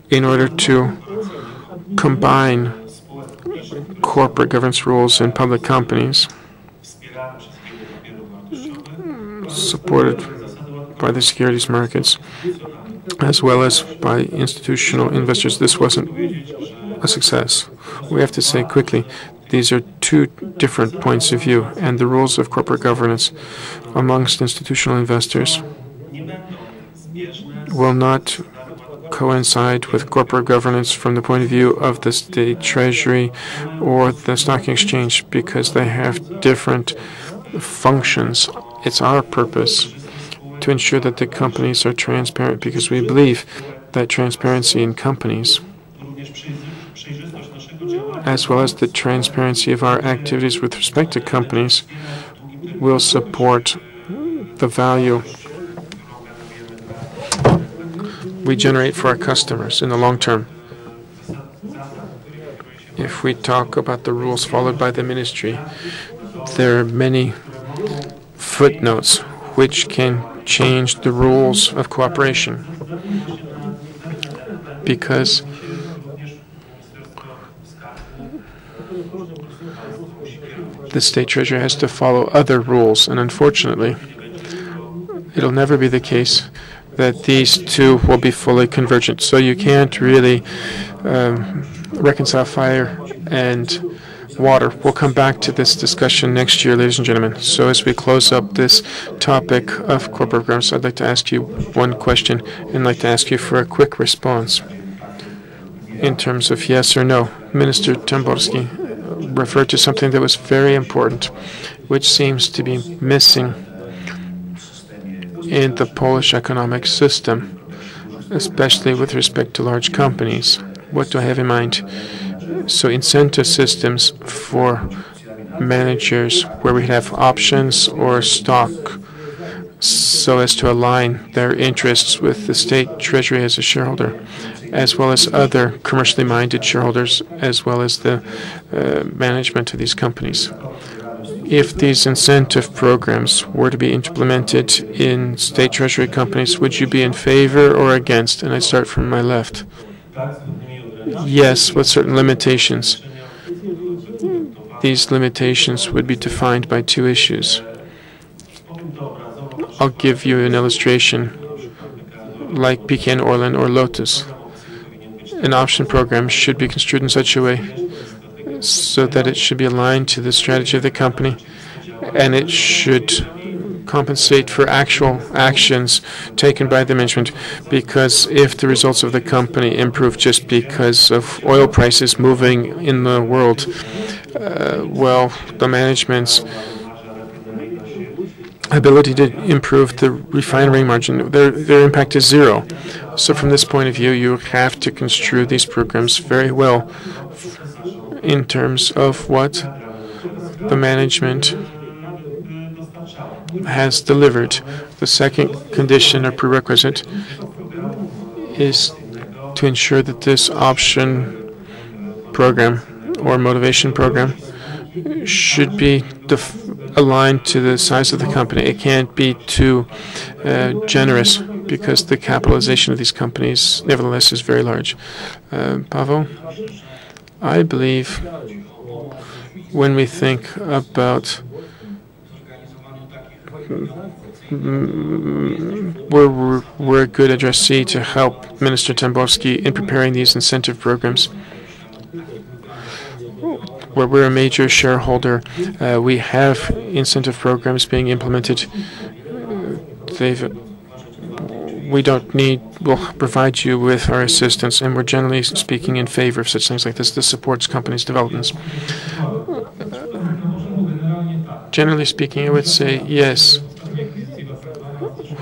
in order to combine corporate governance rules in public companies, supported by the securities markets, as well as by institutional investors. This wasn't a success. We have to say quickly, these are two different points of view, and the rules of corporate governance amongst institutional investors will not coincide with corporate governance from the point of view of the state treasury or the stock exchange, because they have different functions. It's our purpose to ensure that the companies are transparent, because we believe that transparency in companies, as well as the transparency of our activities with respect to companies, will support the value we generate for our customers in the long term. If we talk about the rules followed by the ministry, there are many footnotes which can change the rules of cooperation, because the state treasury has to follow other rules, and unfortunately, it'll never be the case that these two will be fully convergent. So you can't really reconcile fire and water. We'll come back to this discussion next year, ladies and gentlemen. So as we close up this topic of corporate governance, I'd like to ask you one question and I'd like to ask you for a quick response in terms of yes or no. Minister Tamborski referred to something that was very important, which seems to be missing in the Polish economic system, especially with respect to large companies. What do I have in mind? So incentive systems for managers where we have options or stock, so as to align their interests with the state treasury as a shareholder, as well as other commercially minded shareholders, as well as the management of these companies. If these incentive programs were to be implemented in state treasury companies, would you be in favor or against? And I start from my left. Yes, with certain limitations. These limitations would be defined by two issues. I'll give you an illustration like PKN Orlen or Lotus. An option program should be construed in such a way so that it should be aligned to the strategy of the company, and it should compensate for actual actions taken by the management, because if the results of the company improve just because of oil prices moving in the world, well, the management's ability to improve the refinery margin, their impact is zero. So from this point of view, you have to construe these programs very well in terms of what the management has delivered. The second condition or prerequisite is to ensure that this option program or motivation program should be aligned to the size of the company. It can't be too generous, because the capitalization of these companies nevertheless is very large. Pavel, I believe when we think about we're a good addressee to help Minister Tambowski in preparing these incentive programs. Where we're a major shareholder, we have incentive programs being implemented. We'll provide you with our assistance, and we're generally speaking in favor of such things like this. This supports companies' developments. Generally speaking, I would say yes.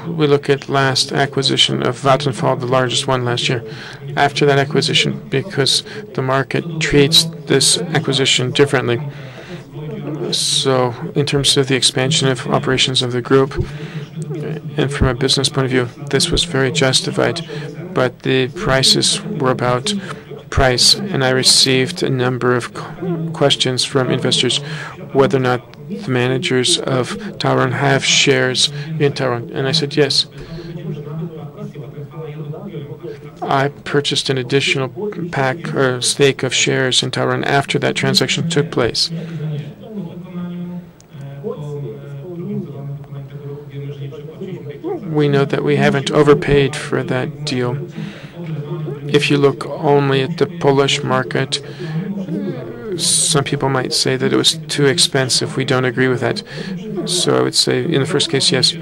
We look at last acquisition of Vattenfall, the largest one last year. After that acquisition, because the market treats this acquisition differently. So in terms of the expansion of operations of the group, and from a business point of view, this was very justified, but the prices were about price, and I received a number of questions from investors whether or not the managers of Tauron have shares in Tauron, and I said yes. I purchased an additional pack or stake of shares in Tauron after that transaction took place. We know that we haven't overpaid for that deal. If you look only at the Polish market, some people might say that it was too expensive. We don't agree with that. So I would say, in the first case, yes.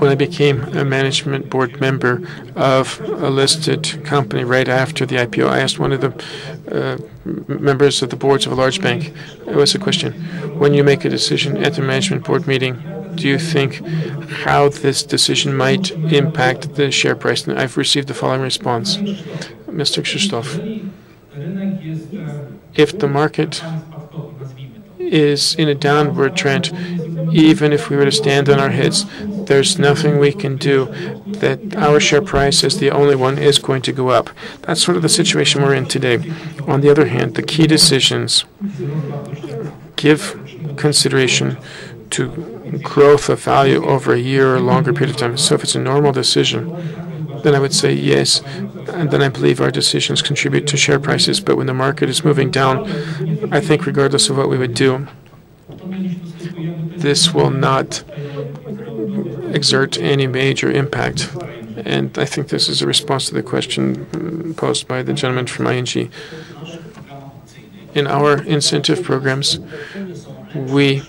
When I became a management board member of a listed company right after the IPO, I asked one of the members of the boards of a large bank, it was a question, when you make a decision at the management board meeting, do you think how this decision might impact the share price? And I've received the following response. Mr. Krzysztof, if the market is in a downward trend, even if we were to stand on our heads, there's nothing we can do, that our share price as the only one is going to go up. That's sort of the situation we're in today. On the other hand, the key decisions give consideration to growth of value over a year or longer period of time. So if it's a normal decision, then I would say yes, and then I believe our decisions contribute to share prices. But when the market is moving down, I think regardless of what we would do, this will not exert any major impact. And I think this is a response to the question posed by the gentleman from ING. In our incentive programs, we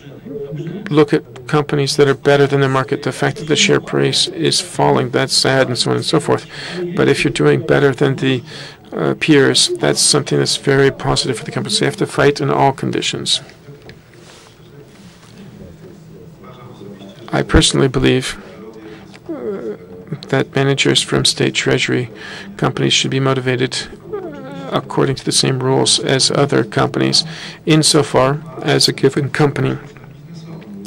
look at companies that are better than the market. The fact that the share price is falling, that's sad, and so on and so forth. But if you're doing better than the peers, that's something that's very positive for the company. So you have to fight in all conditions. I personally believe that managers from state treasury companies should be motivated according to the same rules as other companies, insofar as a given company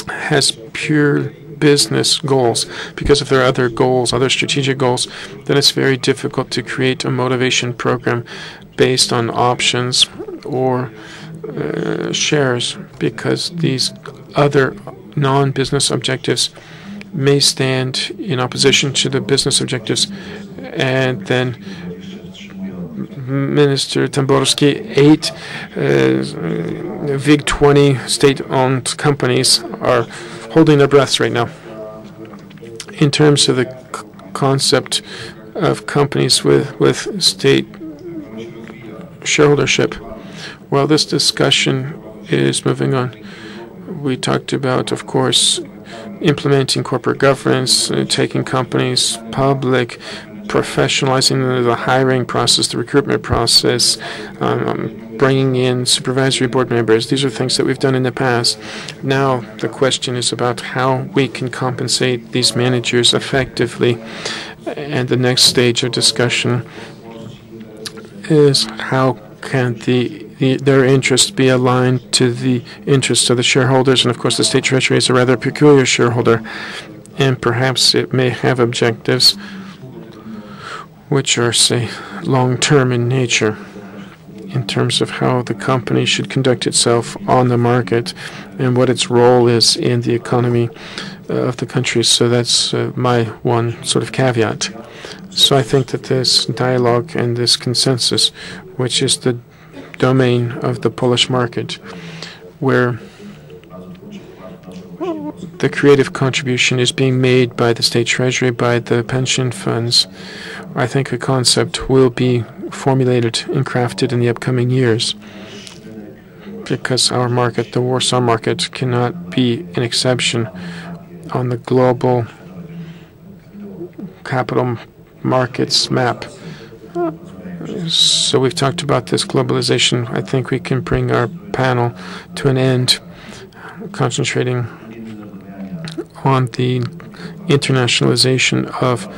has pure business goals. Because if there are other goals, other strategic goals, then it's very difficult to create a motivation program based on options or shares, because these other non-business objectives may stand in opposition to the business objectives. And then Minister Tamborski, 8 VIG-20 state-owned companies are holding their breaths right now. In terms of the concept of companies with state shareholdership, well, this discussion is moving on. We talked about, of course, implementing corporate governance, taking companies public, professionalizing the hiring process, the recruitment process, bringing in supervisory board members. These are things that we've done in the past. Now the question is about how we can compensate these managers effectively. And the next stage of discussion is how can their interests be aligned to the interests of the shareholders. And of course, the state treasury is a rather peculiar shareholder, and perhaps it may have objectives which are, say, long-term in nature, in terms of how the company should conduct itself on the market and what its role is in the economy of the country. So that's my one sort of caveat. So I think that this dialogue and this consensus, which is the domain of the Polish market, where the creative contribution is being made by the state treasury, by the pension funds, I think a concept will be formulated and crafted in the upcoming years, because our market, the Warsaw market, cannot be an exception on the global capital markets map. So we've talked about this globalization. I think we can bring our panel to an end, concentrating on the internationalization of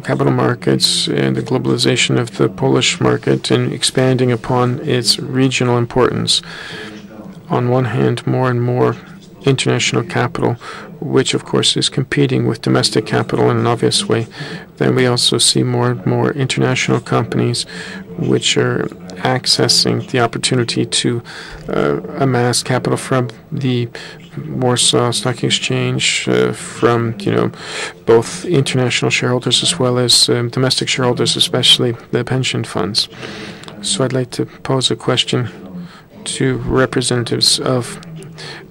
capital markets and the globalization of the Polish market, and expanding upon its regional importance. On one hand, more and more international capital, which of course is competing with domestic capital in an obvious way. Then we also see more and more international companies which are accessing the opportunity to amass capital from the Warsaw Stock Exchange from both international shareholders as well as domestic shareholders, especially the pension funds. So I'd like to pose a question to representatives of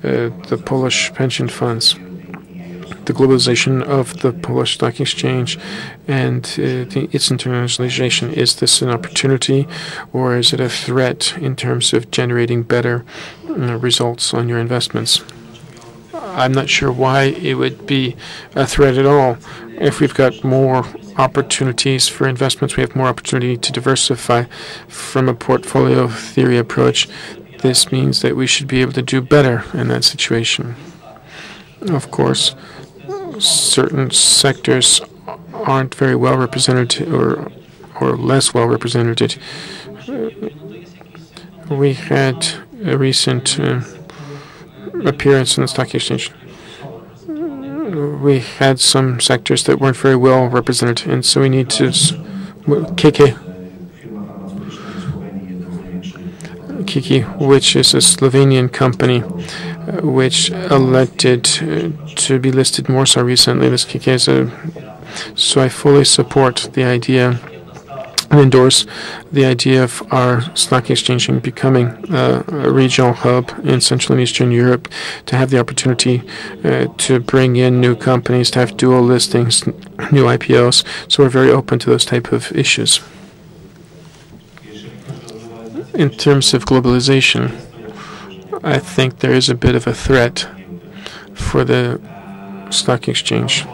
the Polish pension funds. The globalization of the Polish Stock Exchange and its internationalization, is this an opportunity or is it a threat in terms of generating better results on your investments? I'm not sure why it would be a threat at all. If we've got more opportunities for investments, we have more opportunity to diversify from a portfolio theory approach. This means that we should be able to do better in that situation. Of course, certain sectors aren't very well represented or less well represented. We had a recent appearance in the stock exchange. We had some sectors that weren't very well represented, and so we need to Kiki, which is a Slovenian company, which elected to be listed more so recently. This Kiki is so I fully support the idea and endorse the idea of our stock exchange becoming a regional hub in Central and Eastern Europe, to have the opportunity to bring in new companies, to have dual listings, new IPOs. So we're very open to those type of issues. In terms of globalization, I think there is a bit of a threat for the stock exchange.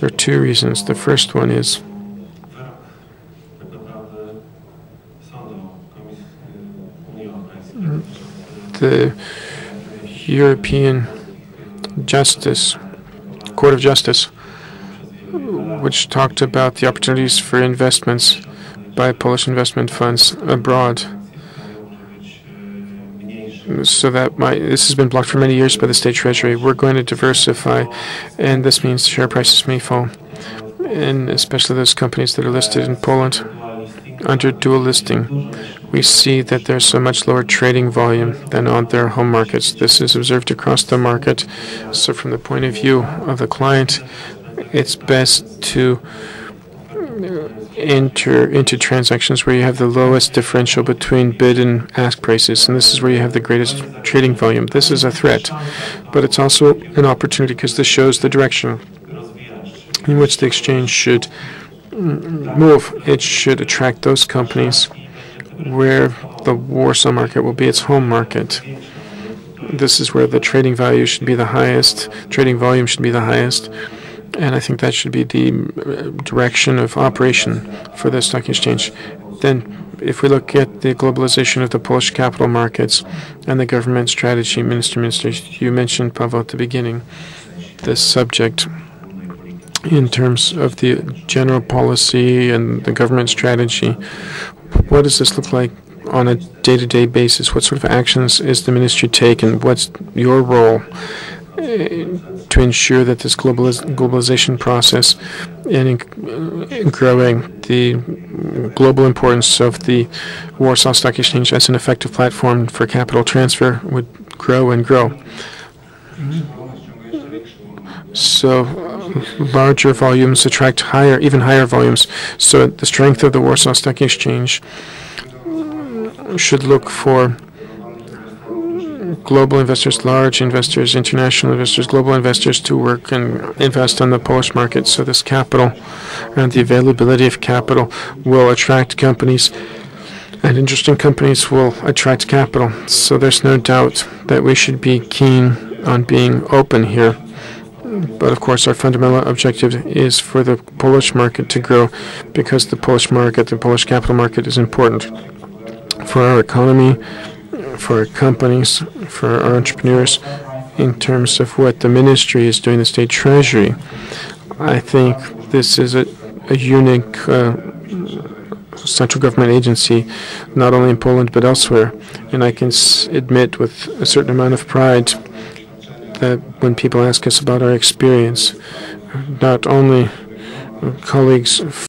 There are two reasons. The first one is the European Court of Justice, which talked about the opportunities for investments by Polish investment funds abroad. So this has been blocked for many years by the state treasury. We're going to diversify, and this means share prices may fall, and especially those companies that are listed in Poland under dual listing. We see that there's so much lower trading volume than on their home markets. This is observed across the market. So from the point of view of the client, it's best to enter into transactions where you have the lowest differential between bid and ask prices, and this is where you have the greatest trading volume. This is a threat, but it's also an opportunity because this shows the direction in which the exchange should move. It should attract those companies where the Warsaw market will be its home market. This is where the trading value should be the highest, trading volume should be the highest, and I think that should be the direction of operation for the stock exchange. Then, if we look at the globalization of the Polish capital markets and the government strategy, Minister, you mentioned, Pavel, at the beginning, this subject in terms of the general policy and the government strategy. What does this look like on a day-to-day basis? What sort of actions is the ministry taking? What's your role to ensure that this globalization process and in growing the global importance of the Warsaw Stock Exchange as an effective platform for capital transfer would grow and grow? So larger volumes attract even higher volumes. So the strength of the Warsaw Stock Exchange should look for global investors, large investors, international investors, global investors to work and invest on the Polish market. So this capital and the availability of capital will attract companies, and interesting companies will attract capital. So there's no doubt that we should be keen on being open here. But of course, our fundamental objective is for the Polish market to grow, because the Polish market, the Polish capital market, is important for our economy, for our companies, for our entrepreneurs. In terms of what the ministry is doing, the state treasury, I think this is a unique central government agency, not only in Poland but elsewhere. And I can admit with a certain amount of pride that when people ask us about our experience, not only colleagues